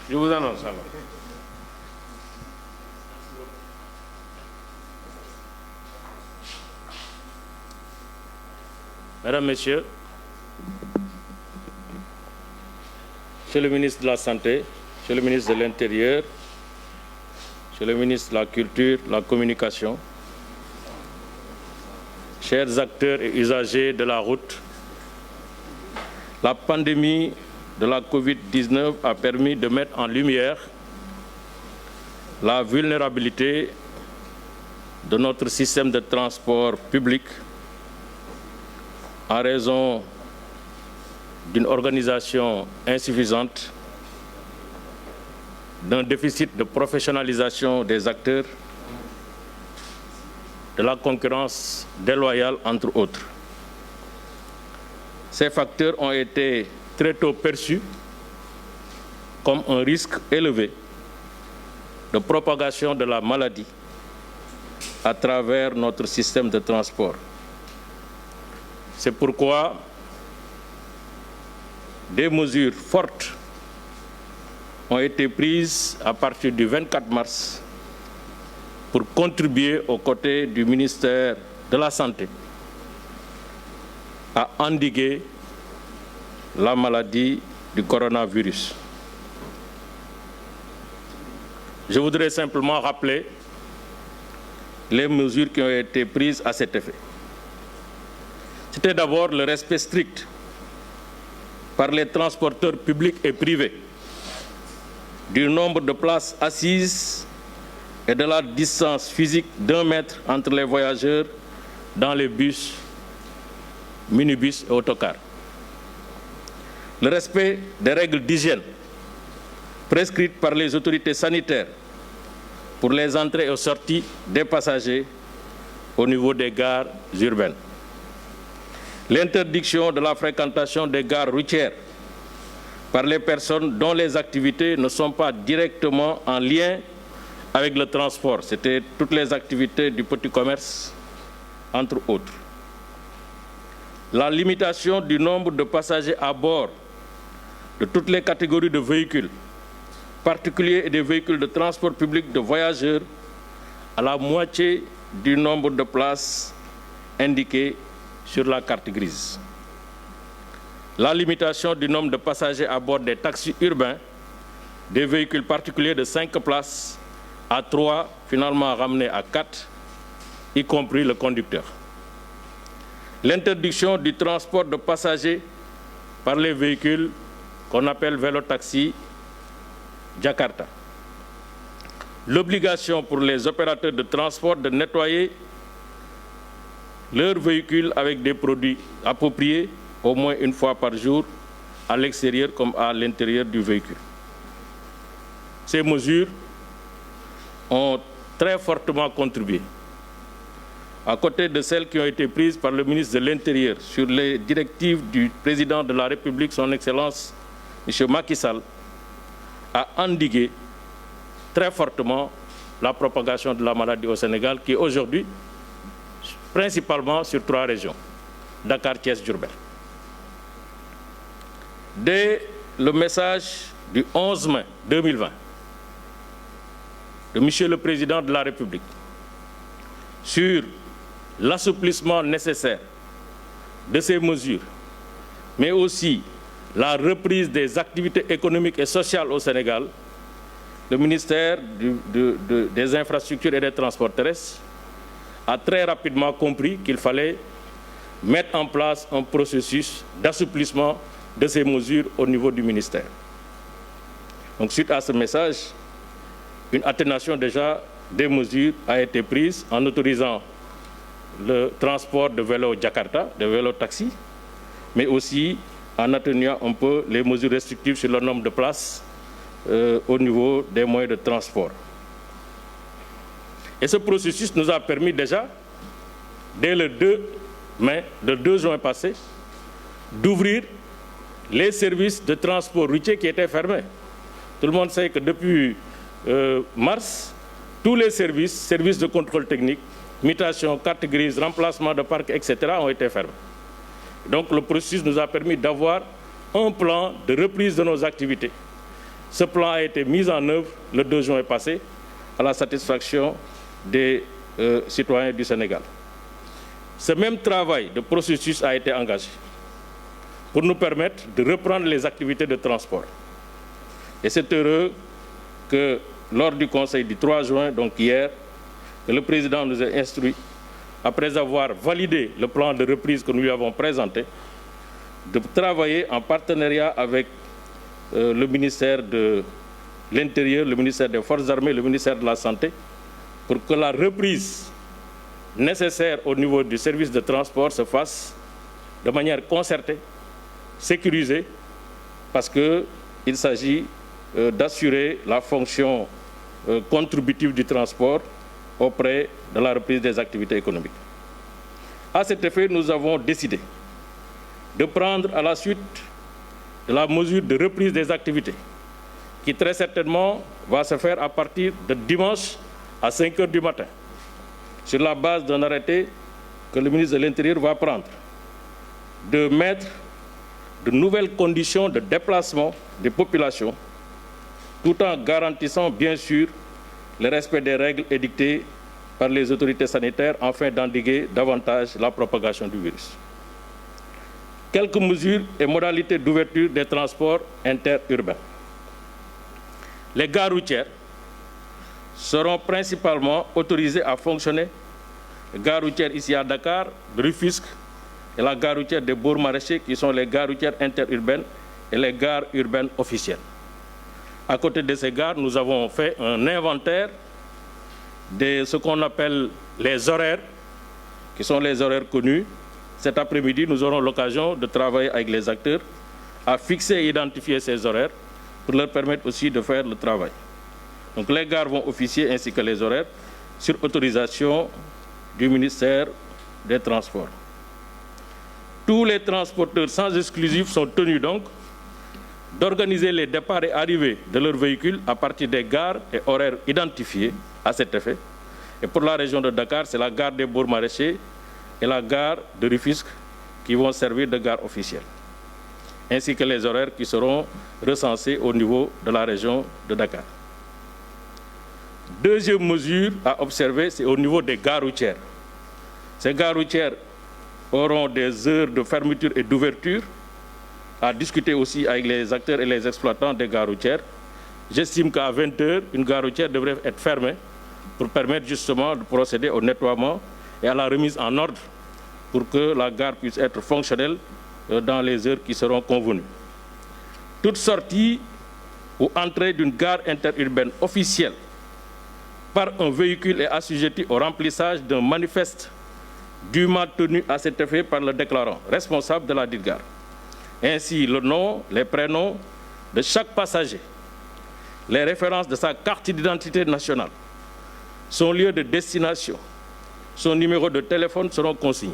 Je vous annonce alors. Mesdames, Messieurs, Monsieur le ministre de la Santé, Monsieur le ministre de l'Intérieur, Monsieur le ministre de la Culture, de la Communication, chers acteurs et usagers de la route, la pandémie de la Covid-19 a permis de mettre en lumière la vulnérabilité de notre système de transport public en raison d'une organisation insuffisante, d'un déficit de professionnalisation des acteurs, de la concurrence déloyale, entre autres. Ces facteurs ont été très tôt perçus comme un risque élevé de propagation de la maladie à travers notre système de transport. C'est pourquoi des mesures fortes ont été prises à partir du 24 mars pour contribuer aux côtés du ministère de la Santé à endiguer la maladie du coronavirus. Je voudrais simplement rappeler les mesures qui ont été prises à cet effet. C'était d'abord le respect strict par les transporteurs publics et privés du nombre de places assises et de la distance physique d'1 mètre entre les voyageurs dans les bus, minibus et autocars. Le respect des règles d'hygiène prescrites par les autorités sanitaires pour les entrées et sorties des passagers au niveau des gares urbaines. L'interdiction de la fréquentation des gares routières par les personnes dont les activités ne sont pas directement en lien avec le transport. C'était toutes les activités du petit commerce, entre autres. La limitation du nombre de passagers à bord de toutes les catégories de véhicules, particuliers et des véhicules de transport public de voyageurs, à la moitié du nombre de places indiquées sur la carte grise. La limitation du nombre de passagers à bord des taxis urbains, des véhicules particuliers de 5 places à 3, finalement ramenés à 4, y compris le conducteur. L'interdiction du transport de passagers par les véhicules qu'on appelle vélo-taxi Jakarta. L'obligation pour les opérateurs de transport de nettoyer leurs véhicules avec des produits appropriés au moins une fois par jour à l'extérieur comme à l'intérieur du véhicule. Ces mesures ont très fortement contribué, à côté de celles qui ont été prises par le ministre de l'Intérieur sur les directives du président de la République, son Excellence M. Macky Sall, à endiguer très fortement la propagation de la maladie au Sénégal, qui est aujourd'hui principalement sur 3 régions, Dakar, Thiès, Diourbel. Dès le message du 11 mai 2020 de M. le Président de la République sur l'assouplissement nécessaire de ces mesures, mais aussi la reprise des activités économiques et sociales au Sénégal, le ministère des Infrastructures et des Transports terrestres a très rapidement compris qu'il fallait mettre en place un processus d'assouplissement de ces mesures au niveau du ministère. Donc, suite à ce message, une atténuation déjà des mesures a été prise en autorisant le transport de vélos Jakarta, de vélos taxis, mais aussi en atténuant un peu les mesures restrictives sur le nombre de places au niveau des moyens de transport. Et ce processus nous a permis déjà, dès le 2 juin passé, d'ouvrir les services de transport routier qui étaient fermés. Tout le monde sait que depuis mars, tous les services de contrôle technique, mutation, carte grise, remplacement de parcs, etc. ont été fermés. Donc le processus nous a permis d'avoir un plan de reprise de nos activités Ce plan a été mis en œuvre le 2 juin passé à la satisfaction des citoyens du Sénégal. Ce même travail de processus a été engagé pour nous permettre de reprendre les activités de transport. Et c'est heureux que lors du Conseil du 3 juin, donc hier, que le Président nous a instruit, après avoir validé le plan de reprise que nous lui avons présenté, de travailler en partenariat avec le ministère de l'Intérieur, le ministère des Forces armées, le ministère de la Santé, pour que la reprise nécessaire au niveau du service de transport se fasse de manière concertée, sécurisée, parce qu'il s'agit d'assurer la fonction contributive du transport auprès de la reprise des activités économiques. À cet effet, nous avons décidé de prendre à la suite de la mesure de reprise des activités, qui très certainement va se faire à partir de dimanche à 5 heures du matin, sur la base d'un arrêté que le ministre de l'Intérieur va prendre, de mettre de nouvelles conditions de déplacement des populations, tout en garantissant bien sûr le respect des règles édictées par les autorités sanitaires afin d'endiguer davantage la propagation du virus. Quelques mesures et modalités d'ouverture des transports interurbains. Les gares routières seront principalement autorisées à fonctionner. Les gares routières ici à Dakar, de Rufisque, et la gare routière des Bourgs Maraîchers, qui sont les gares routières interurbaines et les gares urbaines officielles. À côté de ces gares, nous avons fait un inventaire de ce qu'on appelle les horaires, qui sont les horaires connus. Cet après-midi, nous aurons l'occasion de travailler avec les acteurs à fixer et identifier ces horaires pour leur permettre aussi de faire le travail. Donc les gares vont officier ainsi que les horaires sur autorisation du ministère des Transports. Tous les transporteurs sans exclusif sont tenus donc d'organiser les départs et arrivées de leurs véhicules à partir des gares et horaires identifiés à cet effet. Et pour la région de Dakar, c'est la gare des Bourgs Maraîchers et la gare de Rufisque qui vont servir de gare officielle, ainsi que les horaires qui seront recensés au niveau de la région de Dakar. Deuxième mesure à observer, c'est au niveau des gares routières. Ces gares routières auront des heures de fermeture et d'ouverture, à discuter aussi avec les acteurs et les exploitants des gares routières. J'estime qu'à 20 heures, une gare routière devrait être fermée pour permettre justement de procéder au nettoiement et à la remise en ordre pour que la gare puisse être fonctionnelle dans les heures qui seront convenues. Toute sortie ou entrée d'une gare interurbaine officielle par un véhicule est assujettie au remplissage d'un manifeste dûment tenu à cet effet par le déclarant responsable de la dite gare. Ainsi, le nom, les prénoms de chaque passager, les références de sa carte d'identité nationale, son lieu de destination, son numéro de téléphone seront consignés.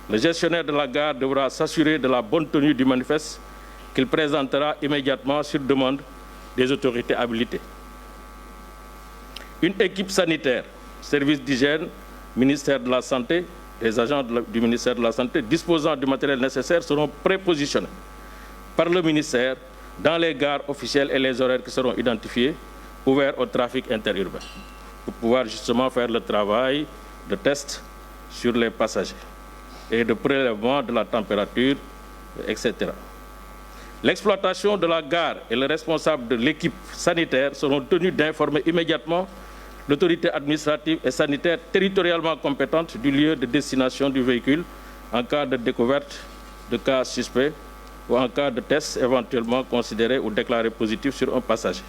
Le gestionnaire de la gare devra s'assurer de la bonne tenue du manifeste qu'il présentera immédiatement sur demande des autorités habilitées. Une équipe sanitaire, service d'hygiène, ministère de la Santé, les agents du ministère de la Santé disposant du matériel nécessaire seront prépositionnés par le ministère dans les gares officielles et les horaires qui seront identifiés, ouverts au trafic interurbain, pour pouvoir justement faire le travail de test sur les passagers et de prélèvement de la température, etc. L'exploitation de la gare et le responsable de l'équipe sanitaire seront tenus d'informer immédiatement l'autorité administrative et sanitaire territorialement compétente du lieu de destination du véhicule en cas de découverte de cas suspects ou en cas de test éventuellement considéré ou déclaré positif sur un passager.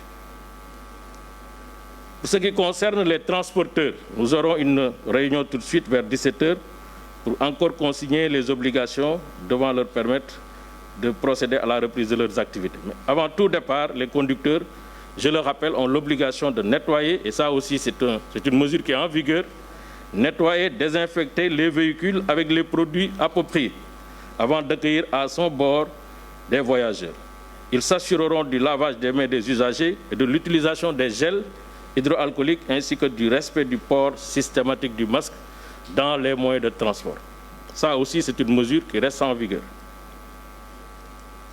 Pour ce qui concerne les transporteurs, nous aurons une réunion tout de suite vers 17 h pour encore consigner les obligations devant leur permettre de procéder à la reprise de leurs activités. Mais avant tout départ, les conducteurs, je le rappelle, ont l'obligation de nettoyer, et ça aussi c'est une mesure qui est en vigueur, nettoyer, désinfecter les véhicules avec les produits appropriés avant d'accueillir à son bord des voyageurs. Ils s'assureront du lavage des mains des usagers et de l'utilisation des gels hydroalcooliques ainsi que du respect du port systématique du masque dans les moyens de transport. Ça aussi c'est une mesure qui reste en vigueur.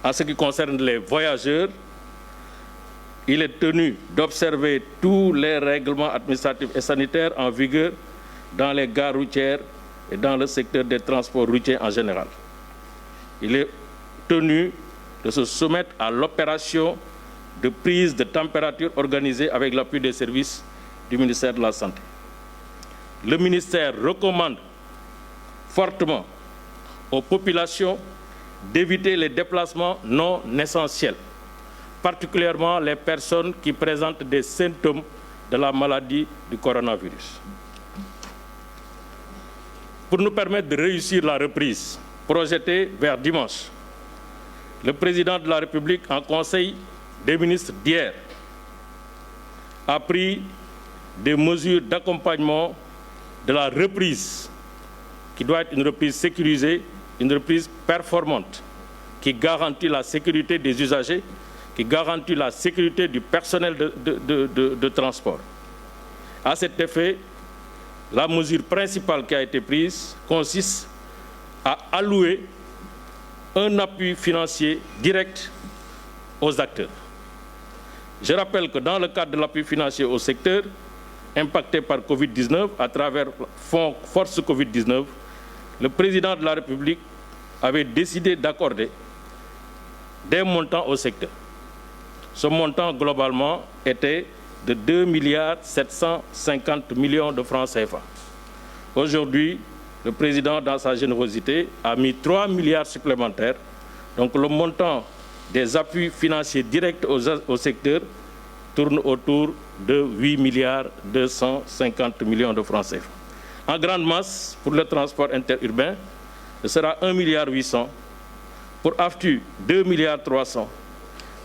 En ce qui concerne les voyageurs, il est tenu d'observer tous les règlements administratifs et sanitaires en vigueur dans les gares routières et dans le secteur des transports routiers en général. Il est tenu de se soumettre à l'opération de prise de température organisée avec l'appui des services du ministère de la Santé. Le ministère recommande fortement aux populations d'éviter les déplacements non essentiels, particulièrement les personnes qui présentent des symptômes de la maladie du coronavirus. Pour nous permettre de réussir la reprise projetée vers dimanche, le président de la République, en Conseil des ministres d'hier, a pris des mesures d'accompagnement de la reprise, qui doit être une reprise sécurisée, une reprise performante, qui garantit la sécurité des usagers, qui garantit la sécurité du personnel de transport. À cet effet, la mesure principale qui a été prise consiste à allouer un appui financier direct aux acteurs. Je rappelle que dans le cadre de l'appui financier au secteur impacté par Covid-19, à travers le Fonds Force Covid-19, le président de la République avait décidé d'accorder des montants au secteur. Ce montant, globalement, était de 2,750 milliards de francs CFA. Aujourd'hui, le président, dans sa générosité, a mis 3 milliards supplémentaires. Donc le montant des appuis financiers directs au secteur tourne autour de 8,250 milliards de francs CFA. En grande masse, pour le transport interurbain, ce sera 1,8 milliard. Pour AFTU, 2,3 milliards.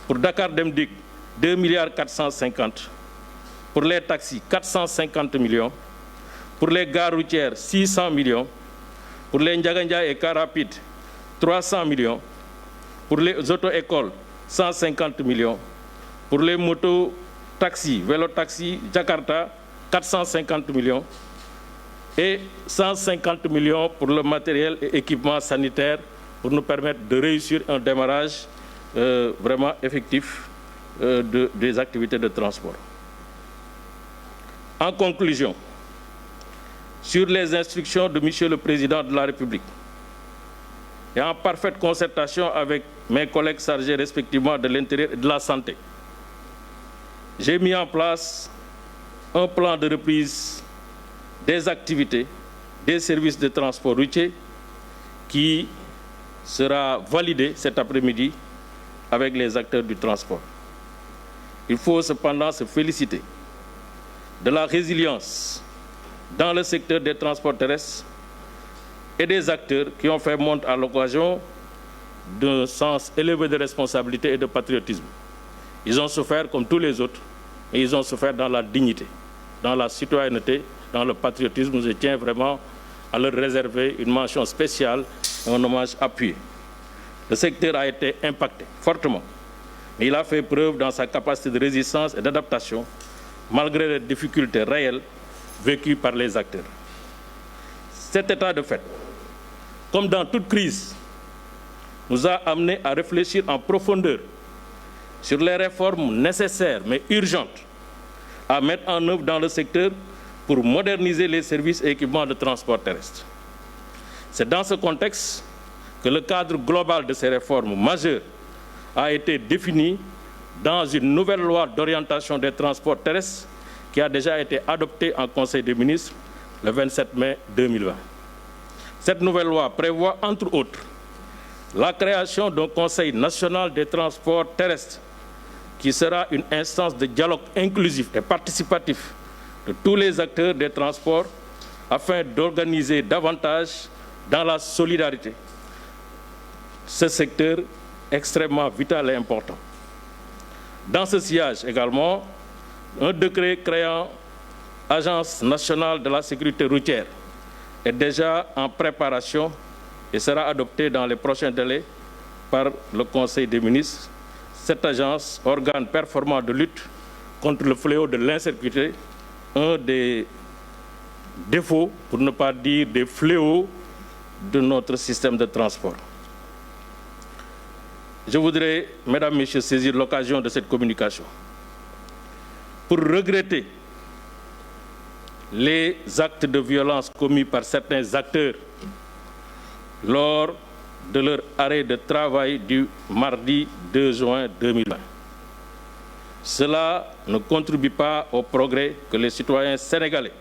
Pour Dakar Demdik, 2,450 milliards. Pour les taxis, 450 millions. Pour les gares routières, 600 millions. Pour les Ndiaganja et Car Rapide, 300 millions. Pour les auto-écoles, 150 millions. Pour les motos, taxis, vélo-taxis, Jakarta, 450 millions. Et 150 millions pour le matériel et équipement sanitaire pour nous permettre de réussir un démarrage vraiment effectif des activités de transport. En conclusion, sur les instructions de Monsieur le Président de la République et en parfaite concertation avec mes collègues chargés respectivement de l'Intérieur et de la Santé, j'ai mis en place un plan de reprise des activités, des services de transport routier qui sera validé cet après-midi avec les acteurs du transport. Il faut cependant se féliciter de la résilience dans le secteur des transports terrestres et des acteurs qui ont fait montre à l'occasion d'un sens élevé de responsabilité et de patriotisme. Ils ont souffert comme tous les autres, et ils ont souffert dans la dignité, dans la citoyenneté, dans le patriotisme. Je tiens vraiment à leur réserver une mention spéciale et un hommage appuyé. Le secteur a été impacté fortement, mais il a fait preuve dans sa capacité de résistance et d'adaptation, malgré les difficultés réelles vécues par les acteurs. Cet état de fait, comme dans toute crise, nous a amenés à réfléchir en profondeur sur les réformes nécessaires mais urgentes à mettre en œuvre dans le secteur pour moderniser les services et équipements de transport terrestre. C'est dans ce contexte que le cadre global de ces réformes majeures a été défini dans une nouvelle loi d'orientation des transports terrestres qui a déjà été adoptée en Conseil des ministres le 27 mai 2020. Cette nouvelle loi prévoit, entre autres, la création d'un Conseil national des transports terrestres qui sera une instance de dialogue inclusif et participatif de tous les acteurs des transports afin d'organiser davantage dans la solidarité ce secteur extrêmement vital et important. Dans ce sillage également, un décret créant Agence nationale de la sécurité routière est déjà en préparation et sera adopté dans les prochains délais par le Conseil des ministres. Cette agence, organe performant de lutte contre le fléau de l'insécurité, un des défauts, pour ne pas dire des fléaux, de notre système de transport. Je voudrais, Mesdames, Messieurs, saisir l'occasion de cette communication pour regretter les actes de violence commis par certains acteurs lors de leur arrêt de travail du mardi 2 juin 2020. Cela ne contribue pas au progrès que les citoyens sénégalais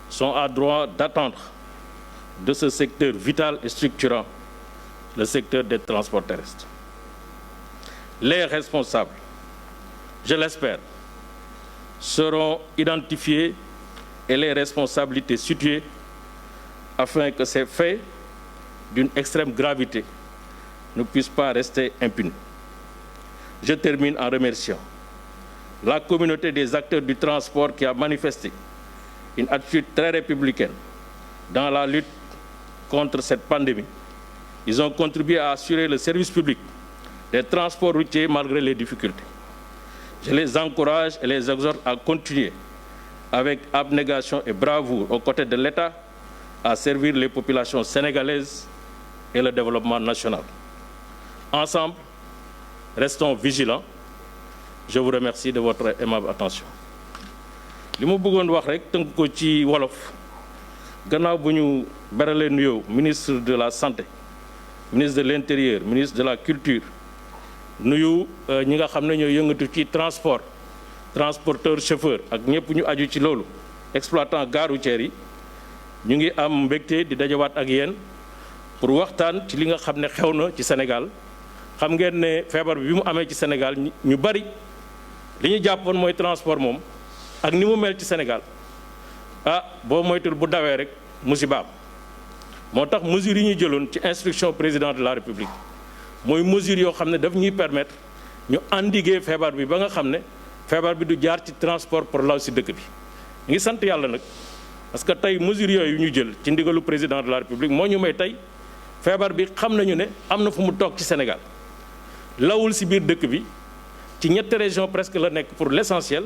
sont en droit d'attendre de ce secteur vital et structurant, le secteur des transports terrestres. Les responsables, je l'espère, seront identifiés et les responsabilités situées afin que ces faits d'une extrême gravité ne puissent pas rester impunis. Je termine en remerciant la communauté des acteurs du transport qui a manifesté une attitude très républicaine dans la lutte contre cette pandémie. Ils ont contribué à assurer le service public des transports routiers malgré les difficultés. Je les encourage et les exhorte à continuer avec abnégation et bravoure aux côtés de l'État à servir les populations sénégalaises et le développement national. Ensemble, restons vigilants. Je vous remercie de votre aimable attention. li ma bëggoon wax rek tënk ko ci wolof gannaaw bu ñu beralee nuyoo ministre de la santé ministre de l'intérieur ministre de la culture nuyu ñi nga xam ne ñoo yëngatu ci transporteur chauffeur ak ñëpp ñu aju ci loolu exploitant gare routière yi ñu ngi am mbégte di dajawaat ak yéen pour waxtaan ci li nga xam ne xew na ci Sénégal xam ngeen ne feebar bi mu amee ci Sénégal ñu bari li ñu jàppoon mooy transport moom ak ni mu mel ci Sénégal boo moytul bu dawee rek musiba am moo tax mesures yi ñu jëloon ci instruction président de la République mooy mesures yoo xam ne daf ñuy permettre ñu endiguer feebar bi ba nga xam ne feebar bi du jaar ci transport pour law si dëkk bi ñu ngi sant yàlla nag parce que tey mesures yooyu ñu jël ci ndigalu président de la République moo ñu may tey feebar bi xam nañu ne am na fu mu toog ci Sénégal lawul si biir dëkk bi ci ñetti région presque la nekk pour l'essentiel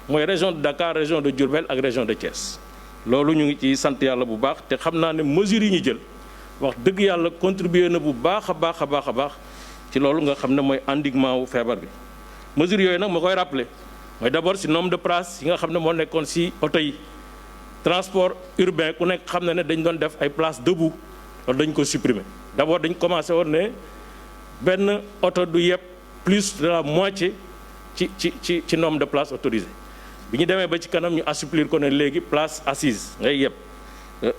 mooy région de Dakar région de Diourbel ak région de Thiès loolu ñu ngi ci sant yàlla bu baax te xam naa ne mesures yi ñu jël wax dëgg yàlla contribuer na bu baax a baax a baax a baax ci loolu nga xam ne mooy endiguement wu feebar bi mesures yooyu nag ma koy rappeler mooy d'abord si nombre de places yi nga xam ne moo nekkoon si oto yi transport urbain ku nekk xam ne dañ doon def ay places debout loolu dañ ko supprimer d'abord dañ commencé woon ne benn oto du yëpp plus de la moitié ci nombre de places autorisées bi ñu demee ba ci kanam ñu assouplir ko ne léegi place assise ngay yëpp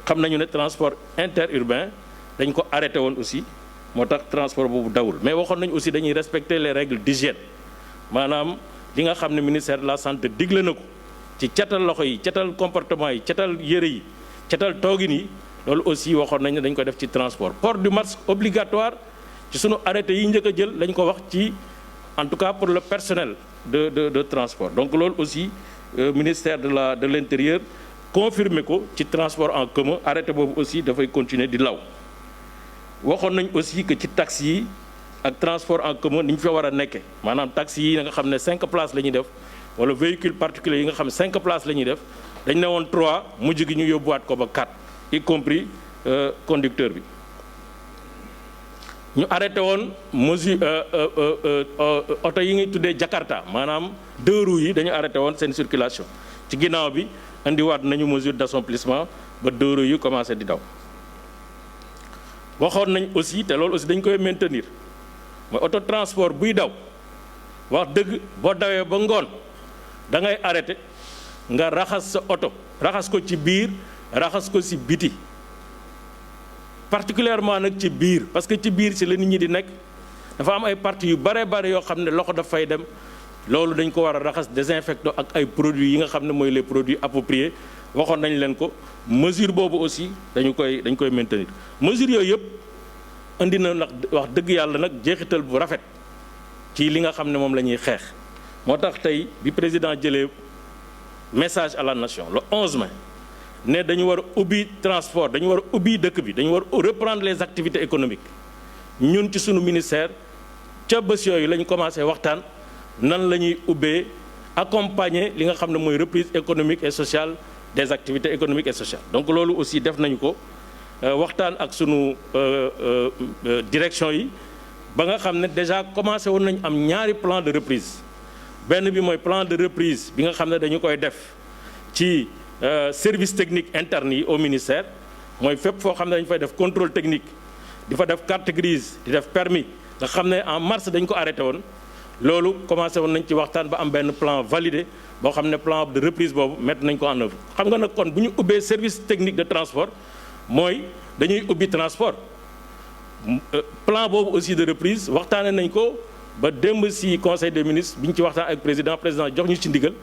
xam nañu ne transport interurbain dañ ko arrêté woon aussi moo tax transport boobu dawul mais waxoon nañu aussi dañuy respecter les règles d'hygiène maanaam li nga xam ne ministère de la santé digle na ko ci catal loxo yi catal comportement yi catal yëre yi catal toogin yi loolu aussi waxoon nañ ne dañ ko def ci transport port du masque obligatoire ci sunu arrêté yi njëkk a jël lañ ko wax ci en tout cas pour le personnel de transport donc loolu aussi ministère de l'intérieur confirmé ko ci transport en commun arrêté boobu aussi dafay continuer di law waxoon nañ aussi que ci taxi yi ak transport en commun ni ñu fa war a nekke maanaam taxi yi nga xam ne 5 places la ñuy def wala véhicule particulier yi nga xam ne 5 places la ñuy def dañ ne woon 3 mujj gi ñu yóbbuwaat ko ba 4 y compris conducteur bi ñu arrêté woon mesure oto yi ngi tuddee Jakarta maanaam 2 roues yi dañu arrêté woon seen circulation ci ginnaaw bi indiwaat nañu mesure d'assouplissement ba 2 roues yi commencé di daw waxoon nañ aussi te loolu aussi dañ koy maintenir mooy auto transport buy daw wax dëgg boo dawee ba ngoon da ngay arrêté nga raxas sa oto raxas ko ci biir raxas ko ci biti particulièrement nag ci biir parce que ci biir ci la nit ñi di nekk dafa am ay parties yu bare bare yoo xam ne loxo daf fay dem loolu dañ ko war a raxas désinfectant ak ay produits yi nga xam ne mooy les produits appropriés waxoon nañ leen ko mesure boobu aussi dañ koy maintenir mesure yooyu yëpp indi na nag wax dëgg yàlla nag jeexital bu rafet ci li nga xam ne moom la ñuy xeex moo tax tey bi président jëlee message à la nation le 11 mai ne dañu war a ubbi transport dañu war a ubbi dëkk bi dañu war a reprendre les activités économiques ñun ci sunu ministère ca bés yooyu la ñu commencé waxtaan nan la ñuy ubbee accompagner li nga xam ne mooy reprise économique et sociale des activités économiques et sociales donc loolu aussi def nañu ko waxtaan ak sunu direction yi ba nga xam ne déjà commencé woon nañu am ñaari plan de reprise benn bi mooy plan de reprise bi nga xam ne dañu koy def ci service technique interne yi au ministère mooy fépp foo xam ne dañu fay def contrôle technique di fa def carte grise di def permis nga xam ne en mars dañ ko arrêté woon loolu commencé woon nañ ci waxtaan ba am benn plan validé boo xam ne plan de reprise boobu mettre nañ ko en œuvre xam nga nag kon bu ñu ubbee service technique de transport mooy dañuy ubbi transport plan boobu aussi de reprise waxtaane nañ ko ba démb ci conseil des ministres bi ñu ci waxtaan ak président jox ñu ci ndigal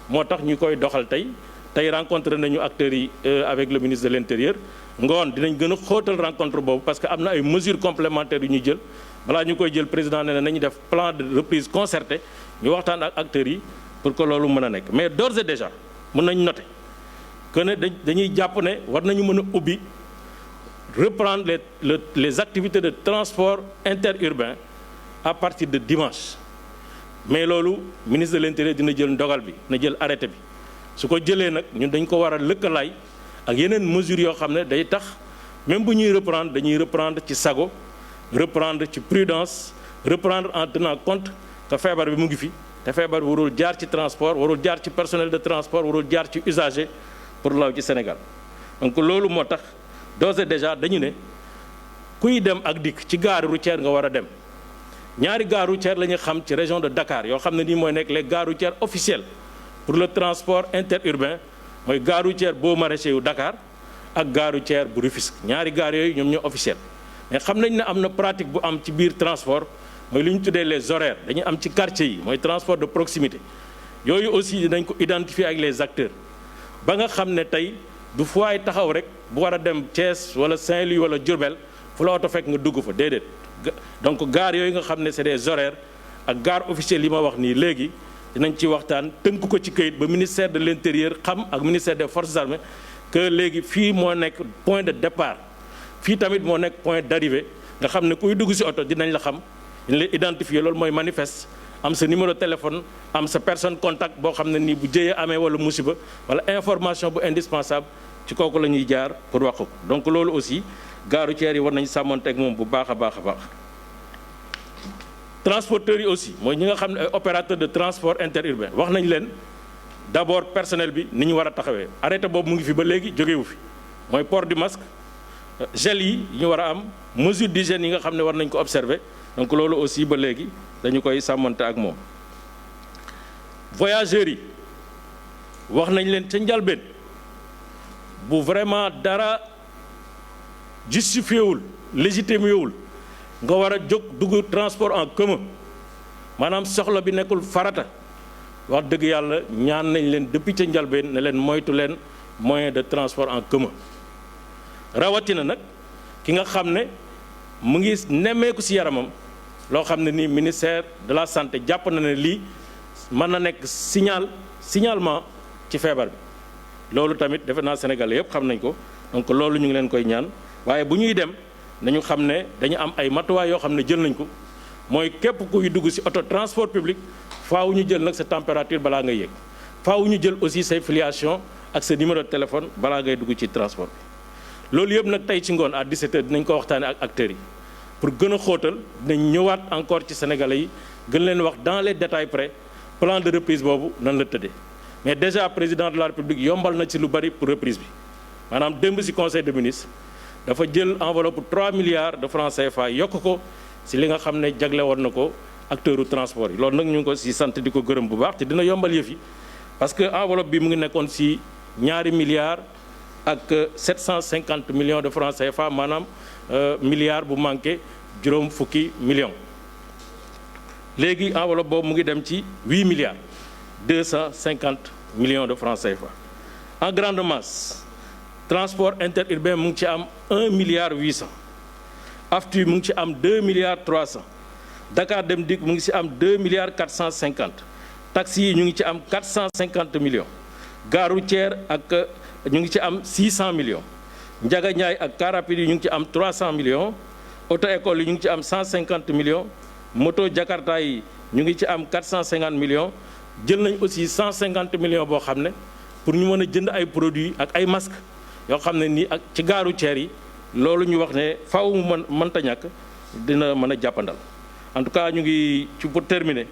moo tax ñu koy doxal tey rencontré nañu acteurs yi avec le ministre de l'intérieur ngoon dinañ gën a xóotal rencontre boobu parce que am na ay mesures complémentaires yu ñuy jël balaa ñu koy jël président nee na nañu def plan de reprise concerté ñu waxtaan ak acteurs yi pour que loolu mën a nekk mais d'ores et déjà mën nañ noter que ne dañuy jàpp ne war nañu mën a ubbi reprendre les activités de transport interurbain à partir de dimanche mais loolu ministre de l'intérieur dina jël ndogal bi na jël arrêté bi su ko jëlee nag ñun dañ ko war a lëkkalaay ak yeneen mesures yoo xam ne day tax même bu ñuy reprendre dañuy reprendre ci sago reprendre ci prudence reprendre en tenant compte que feebar bi mu ngi fi te feebar bi warul jaar ci transport warul jaar ci personnel de transport warul jaar ci usager pour law ci Sénégal donc loolu moo tax d'ores et déjà dañu ne kuy dem ak dikk ci gare routière nga war a dem ñaari gare routière la ñu xam ci région de Dakar yoo xam ne nii mooy nekk les gares routières officielles pour le transport interurbain mooy gare routière Baux Maraîchers yu Dakar ak gare routière bu Rufisque ñaari gares yooyu ñoom ñoo officiel mais xam nañ ne am na pratique bu am ci biir transport mooy li ñu tuddee les horaires dañuy am ci quartier yi mooy transport de proximité yooyu aussi dinañ ko identifier ak les acteurs ba nga xam ne tey du fu waay taxaw rek bu war a dem Thiès wala Saint-Louis wala Diourbel fu la oto fekk nga dugg fa déedéet donc gare yooyu nga xam ne c'est des horaires ak gare officielle yi ma wax nii léegi dinañ ci waxtaan tënk ko ci këyit ba ministère de l'intérieur xam ak ministère des forces armées que léegi fii moo nekk point de départ fii tamit moo nekk point d'arrivée nga xam ne kuy dugg ci oto dinañ la xam dinañ la identifier loolu mooy manifeste am sa numéro téléphone am sa personne contact boo xam ne nii bu jëyee amee wala musiba wala information bu indispensable ci kooku la ñuy jaar pour wax ko donc loolu aussi gare routière yi war nañu sàmmanteeg moom bu baax a baax a baax. transporteurs yi aussi mooy ñi nga xam ne ay opérateurs de transport interurbain wax nañ leen d'abord personnel bi ni ñu war a taxawee arrêté boobu mu ngi fi ba léegi jógewu fi mooy port du masque gel yi ñu war a am mesure d'hygiène yi nga xam ne war nañ ko observer donc loolu aussi ba léegi dañu koy sàmmante ak moom. voyageurs yi wax nañ leen ca njalbeen bu vraiment dara justifié wul légitimé wul nga war a jóg dugg transport en commun maanaam soxla bi nekkul farata wax dëgg yàlla ñaan nañ leen depuis ca njalbeen ne leen moytu leen moyen de transport en commun rawatina nag ki nga xam ne mu ngi nemmeeku ci yaramam loo xam ne nii ministère de la santé jàpp na ne lii mën na nekk signalement ci feebar bi loolu tamit defe naa Sénégal yëpp xam nañ ko donc loolu ñu ngi leen koy ñaan waaye bu ñuy dem nañu xam ne dañu am ay matuwaay yoo xam ne jël nañ ko mooy képp kuy dugg ci auto transport public faaw ñu jël nag sa température balaa ngay yéeg faaw ñu jël aussi say filiation ak sa numéro de téléphone balaa ngay dugg ci transport bi loolu yëpp nag tey ci ngoon à 17h dinañ ko waxtaane ak acteurs yi pour gën a xóotal dinañ ñëwaat encore ci sénégalais yi gën leen wax dans les détails près plan de reprise boobu nan la tëddee mais déjà président de la république yombal na ci lu bari pour reprise bi maanaam démb ci conseil des ministres dafa jël enveloppe 3 milliards de francs CFA yokk ko ci li nga xam ne jagle woon na ko acteurs u transport yi loolu nag ñu ngi ko ci sant di ko gërëm bu baax te dina yombal yëf yi parce que enveloppe bi mu ngi nekkoon ci 2 milliards ak 750 millions de francs CFA maanaam milliard bu manqué juróom fukki millions léegi enveloppe boobu mu ngi dem ci 8 milliards 250 millions de francs CFA en grande masse transport interurbain mu ngi ci am 1 milliard 800 AFTU mu ngi ci am 2 milliards 300 Dakar Dem Dikk mu ngi ci am 2 milliards 450 taxi yi ñu ngi ci am 450 millions gare routière ak ñu ngi ci am 600 millions Ndiaga Ndiaye ak car rapide yi ñu ngi ci am 300 millions auto école yi ñu ngi ci am 150 millions moto Jakarta yi ñu ngi ci am 450 millions jël nañ aussi 150 millions boo xam ne pour ñu mën a jënd ay produits ak ay masques yoo xam ne nii ak ci gare routière yi loolu ñu wax ne faaw mu mënta ñàkk dina mën a jàppandal en tout cas ñu ngi ci pour terminer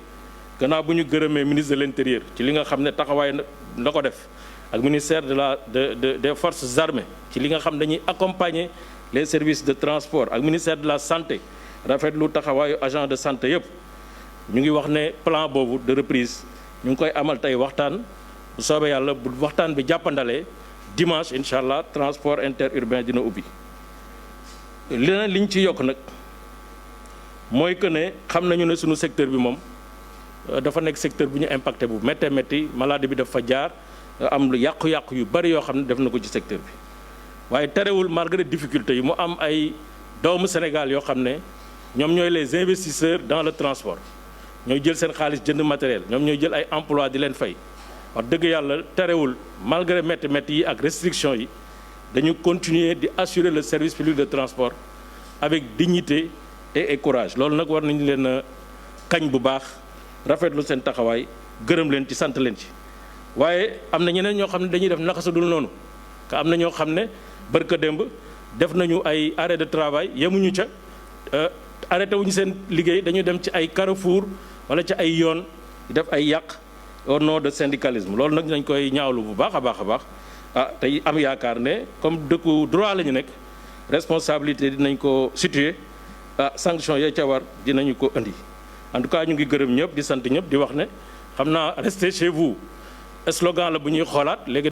gannaaw bu ñu gërëmee ministre de l'intérieur ci li nga xam ne taxawaay na ko def ak ministère des forces armées ci li nga xam dañuy accompagner les services de transport ak ministère de la santé rafetlu taxawaayu agent de santé yëpp ñu ngi wax ne plan boobu de reprise ñu ngi koy amal tey waxtaan bu soobee yàlla bu waxtaan bi jàppandalee dimanche incha allah transport interurbain dina ubbi. leneen li ñu ci yokk nag mooy que ne xam nañu ne suñu secteur bi moom dafa nekk secteur bu ñu impacté bu méttee métti maladie bi dafa jaar am lu yàqu-yàqu yu bari yoo xam ne def na ko ci secteur bi waaye terewul malgré difficulté yi mu am ay doomu Sénégal yoo xam ne ñoom ñooy les investisseurs dans le transport ñooy jël seen xaalis jënd matériel ñoom ñooy jël ay emploi di leen fay wax dëgg yàlla terewul malgré métti métti yi ak restriction yi dañu continuer di assurer le service public de transport avec dignité et courage loolu nag war nañu leen a kañ bu baax rafetlu seen taxawaay gërëm leen ci sant leen ci waaye am na ñeneen ñoo xam ne dañuy def naka sa dul noonu ka am na ñoo xam ne barka démb def nañu ay arrêt de travail yemuñu ca arrêté wuñu seen liggéey dañu dem ci ay carrefour wala ci ay yoon def ay yàq au nom de syndicalisme loolu nag dañ koy ñaawlu bu baax a baax a baax tey am yaakaar ne comme dëkku droit la ñu nekk responsabilité dinañ ko situer sanction ya ca war dinañu ko indi en tout cas ñu ngi gërëm ñëpp di sant ñëpp di wax ne xam naa restez chez vous slogan la bu ñuy xoolaat léegi